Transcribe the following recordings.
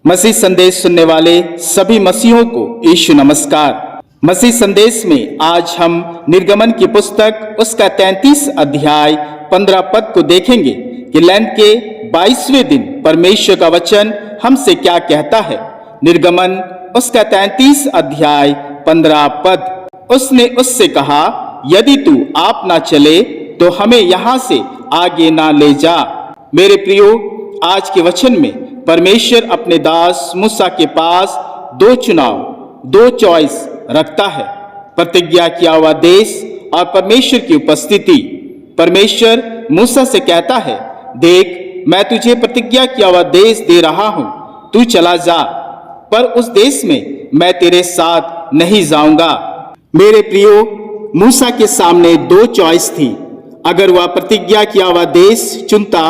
मसीह संदेश सुनने वाले सभी मसीहों को यीशु नमस्कार। मसीह संदेश में आज हम निर्गमन की पुस्तक उसका 33 अध्याय 15 पद को देखेंगे कि लैंड के 22वें दिन परमेश्वर का वचन हमसे क्या कहता है। निर्गमन उसका 33 अध्याय 15 पद। उसने उससे कहा, यदि तू आप ना चले तो हमें यहाँ से आगे ना ले जा। मेरे प्रियो, आज के वचन में परमेश्वर अपने दास मूसा के पास दो चॉइस रखता है, प्रतिज्ञा किया हुआ देश और परमेश्वर की उपस्थिति। परमेश्वर मूसा से कहता है, देख मैं तुझे प्रतिज्ञा किया हुआ देश दे रहा हूं, तू चला जा, पर उस देश में मैं तेरे साथ नहीं जाऊंगा। मेरे प्रियो, मूसा के सामने दो चॉइस थी। अगर वह प्रतिज्ञा किया हुआ देश चुनता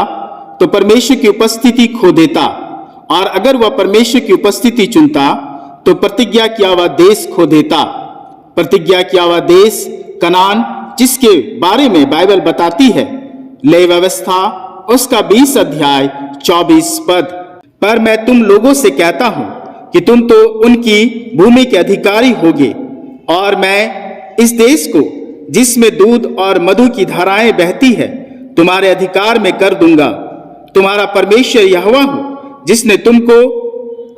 तो परमेश्वर की उपस्थिति खो देता, और अगर वह परमेश्वर की उपस्थिति चुनता तो प्रतिज्ञा किया हुआ देश खो देता। प्रतिज्ञा किया हुआ देश कनान, जिसके बारे में बाइबल बताती है, लेवी व्यवस्था उसका 20 अध्याय 24 पद। पर मैं तुम लोगों से कहता हूं कि तुम तो उनकी भूमि के अधिकारी होगे, और मैं इस देश को जिसमें दूध और मधु की धाराएं बहती है तुम्हारे अधिकार में कर दूंगा। तुम्हारा परमेश्वर यहोवा हूं, जिसने तुमको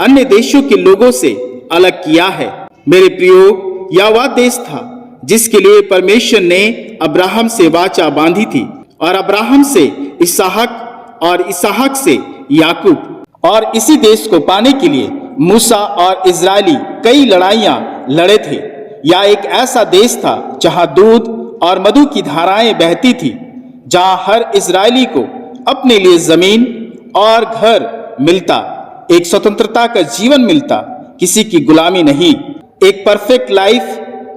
अन्य देशों के लोगों से अलग किया है। मेरे प्रियो, यह वह देश था जिसके लिए परमेश्वर ने अब्राहम से वाचा बांधी थी, और अब्राहम से इसहाक और इसहाक से याकूब। और इसी देश को पाने के लिए मूसा और इजरायली कई लड़ाइयां लड़े थे। यह एक ऐसा देश था जहां दूध और मधु की धाराएं बहती थी, जहां हर इजरायली को अपने लिए जमीन और घर मिलता, एक स्वतंत्रता का जीवन मिलता, किसी की गुलामी नहीं, एक परफेक्ट लाइफ,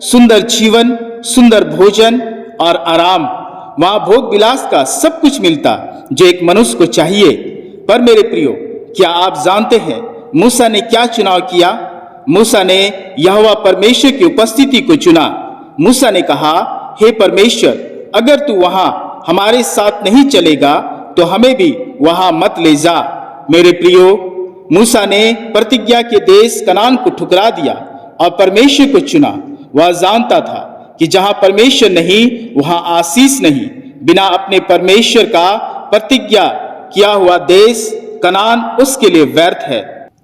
सुंदर जीवन, सुंदर भोजन और आराम। वहां भोग विलास का सब कुछ मिलता जो एक मनुष्य को चाहिए। पर मेरे प्रियो, क्या आप जानते हैं मूसा ने क्या चुनाव किया? मूसा ने यहोवा परमेश्वर की उपस्थिति को चुना। मूसा ने कहा, हे परमेश्वर, अगर तू वहां हमारे साथ नहीं चलेगा तो हमें भी वहां मत ले जा। मेरे प्रियो, मूसा ने प्रतिज्ञा के देश कनान को ठुकरा दिया और परमेश्वर को चुना। वह जानता था कि जहां परमेश्वर नहीं वहां आशीष नहीं। बिना अपने परमेश्वर का प्रतिज्ञा किया हुआ देश कनान उसके लिए व्यर्थ है,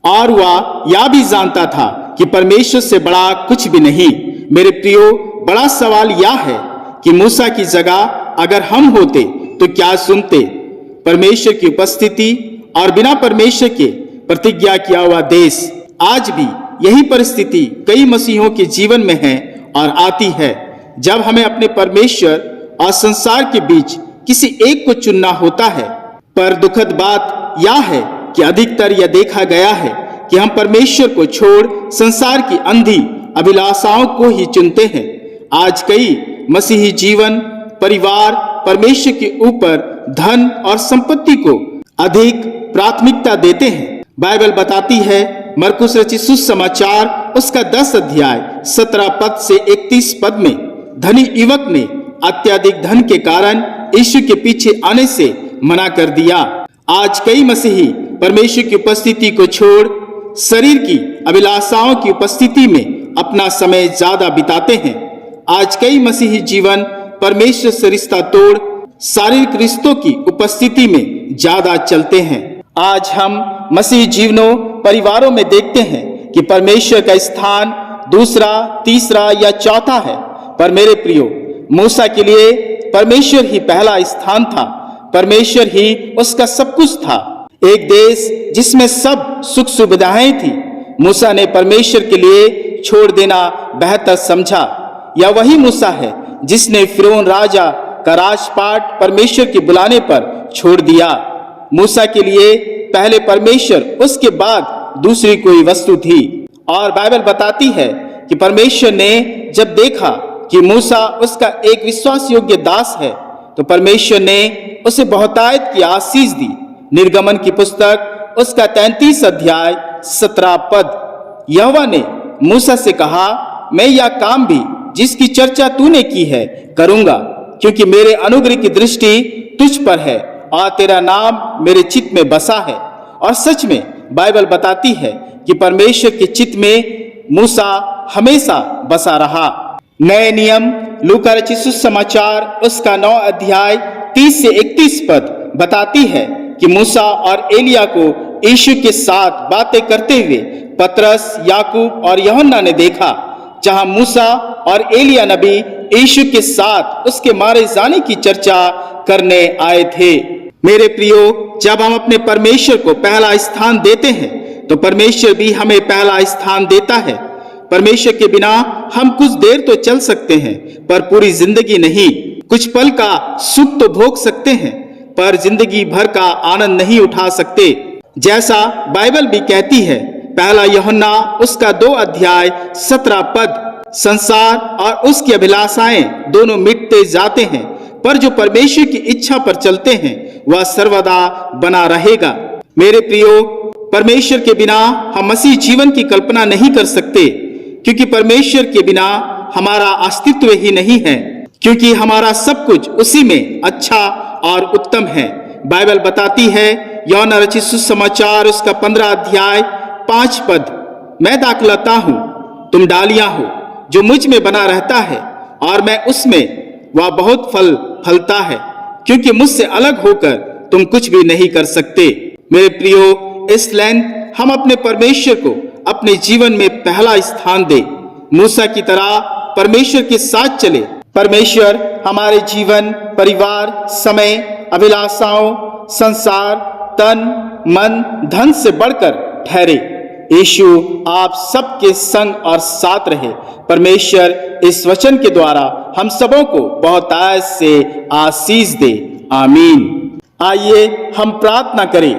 और वह यह भी जानता था कि परमेश्वर से बड़ा कुछ भी नहीं। मेरे प्रियो, बड़ा सवाल यह है कि मूसा की जगह अगर हम होते तो क्या सुनते? परमेश्वर की उपस्थिति और बिना परमेश्वर के प्रतिज्ञा किया हुआ देश। आज भी यही परिस्थिति कई मसीहों के जीवन में है और आती है, जब हमें अपने परमेश्वर और संसार के बीच किसी एक को चुनना होता है। पर दुखद बात यह है कि अधिकतर यह देखा गया है कि हम परमेश्वर को छोड़ संसार की अंधी अभिलाषाओं को ही चुनते हैं। आज कई मसीही जीवन, परिवार परमेश्वर के ऊपर धन और संपत्ति को अधिक प्राथमिकता देते हैं। बाइबल बताती है, मरकुस रचित सुसमाचार उसका 10 अध्याय 17 पद से 31 पद में, धनी युवक ने अत्यधिक धन के कारण यीशु के पीछे आने से मना कर दिया। आज कई मसीही परमेश्वर की उपस्थिति को छोड़ शरीर की अभिलाषाओं की उपस्थिति में अपना समय ज्यादा बिताते हैं। आज कई मसीही जीवन परमेश्वर से रिश्ता तोड़ शारीरिक रिश्तों की उपस्थिति में ज्यादा चलते हैं। आज हम मसीह जीवनों, परिवारों में देखते हैं कि परमेश्वर का स्थान दूसरा, तीसरा या चौथा है। पर मेरे प्रियो, मूसा के लिए परमेश्वर ही पहला स्थान था। परमेश्वर ही उसका सब कुछ था। एक देश जिसमें सब सुख सुविधाएं थी, मूसा ने परमेश्वर के लिए छोड़ देना बेहतर समझा। यह वही मूसा है जिसने फिरौन राजा का राजपाट परमेश्वर के बुलाने पर छोड़ दिया। मूसा के लिए पहले परमेश्वर, उसके बाद दूसरी कोई वस्तु थी। और बाइबल बताती है कि परमेश्वर ने जब देखा कि मूसा उसका एक विश्वास योग्य दास है, तो परमेश्वर ने उसे बहुतायत की आशीष दी। निर्गमन की पुस्तक उसका 33 अध्याय 17 पद। यहोवा ने मूसा से कहा, मैं यह काम भी जिसकी चर्चा तूने की है करूंगा, क्योंकि मेरे अनुग्रह की दृष्टि तुझ पर है और तेरा नाम मेरे चित्त में बसा है। और सच में बाइबल बताती है कि परमेश्वर के चित्त में मूसा हमेशा बसा रहा। नए नियम लूका रचित सुसमाचार उसका 9 अध्याय 30 से 31 पद बताती है कि मूसा और एलिया को यीशु के साथ बातें करते हुए पतरस, याकूब और यूहन्ना ने देखा। जहां मूसा और एलिया नबी यीशु के साथ उसके मारे जाने की चर्चा करने आए थे। मेरे प्रियो, जब हम अपने परमेश्वर को पहला स्थान देते हैं तो परमेश्वर भी हमें पहला स्थान देता है। परमेश्वर के बिना हम कुछ देर तो चल सकते हैं पर पूरी जिंदगी नहीं। कुछ पल का सुख तो भोग सकते हैं पर जिंदगी भर का आनंद नहीं उठा सकते। जैसा बाइबल भी कहती है, पहला यूहन्ना उसका 2 अध्याय 17 पद, संसार और उसकी अभिलाषाएं दोनों मिटते जाते हैं पर जो परमेश्वर की इच्छा पर चलते हैं वह सर्वदा बना रहेगा। मेरे प्रियो, परमेश्वर के बिना हम मसीह जीवन की कल्पना नहीं कर सकते, क्योंकि परमेश्वर के बिना हमारा अस्तित्व ही नहीं है, क्योंकि हमारा सब कुछ उसी में अच्छा और उत्तम है। बाइबल बताती है, यूहन्ना रचित सुसमाचार उसका 15 अध्याय 5 पद, मैं दाखलता हूं, तुम डालियां हो। जो मुझ में बना रहता है और मैं उसमें, वह बहुत फल फलता है, क्योंकि मुझसे अलग होकर तुम कुछ भी नहीं कर सकते। मेरे प्रियो, इसलिए हम अपने परमेश्वर को अपने जीवन में पहला स्थान दें। मूसा की तरह परमेश्वर के साथ चले। परमेश्वर हमारे जीवन, परिवार, समय, अभिलाषाओं, संसार, तन, मन, धन से बढ़कर ठहरे। यीशु आप सबके संग और साथ रहे। परमेश्वर इस वचन के द्वारा हम सबों को बहुतायत से आशीष दे। आमीन। आइए हम प्रार्थना करें।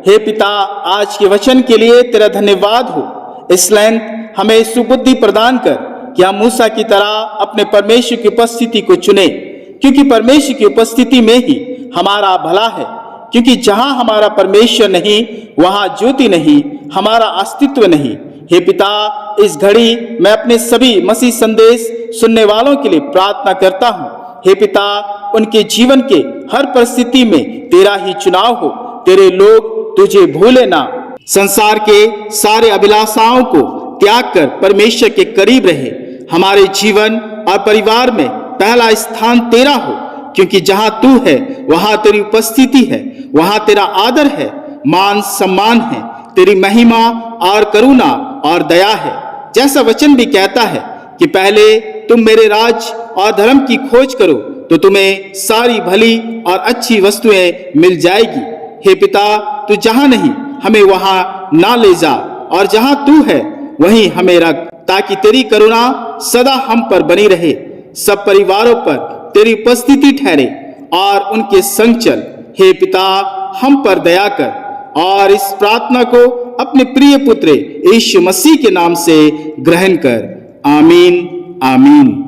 हे पिता, आज के वचन के लिए तेरा धन्यवाद हो। इसलिए हमें सुबुद्धि प्रदान कर कि हम मूसा की तरह अपने परमेश्वर की उपस्थिति को चुने, क्योंकि परमेश्वर की उपस्थिति में ही हमारा भला है। क्योंकि जहां हमारा परमेश्वर नहीं वहां ज्योति नहीं, हमारा अस्तित्व नहीं। हे पिता, इस घड़ी मैं अपने सभी मसीह संदेश सुनने वालों के लिए प्रार्थना करता हूँ। हे पिता, उनके जीवन के हर परिस्थिति में तेरा ही चुनाव हो। तेरे लोग तुझे भूले ना। संसार के सारे अभिलाषाओं को त्याग कर परमेश्वर के करीब रहे। हमारे जीवन और परिवार में पहला स्थान तेरा हो, क्योंकि जहां तू है वहां तेरी उपस्थिति है, वहां तेरा आदर है, मान सम्मान है, तेरी महिमा और करुणा और दया है। जैसा वचन भी कहता है कि पहले तुम मेरे राज और धर्म की खोज करो तो तुम्हें सारी भली और अच्छी वस्तुएं मिल जाएगी। हे पिता, तू जहां नहीं हमें वहां ना ले जा, और जहां तू है वहीं हमें रख, ताकि तेरी करुणा सदा हम पर बनी रहे। सब परिवारों पर तेरी उपस्थिति ठहरे और उनके संग चल। हे पिता, हम पर दया कर और इस प्रार्थना को अपने प्रिय पुत्र यीशु मसीह के नाम से ग्रहण कर। आमीन, आमीन।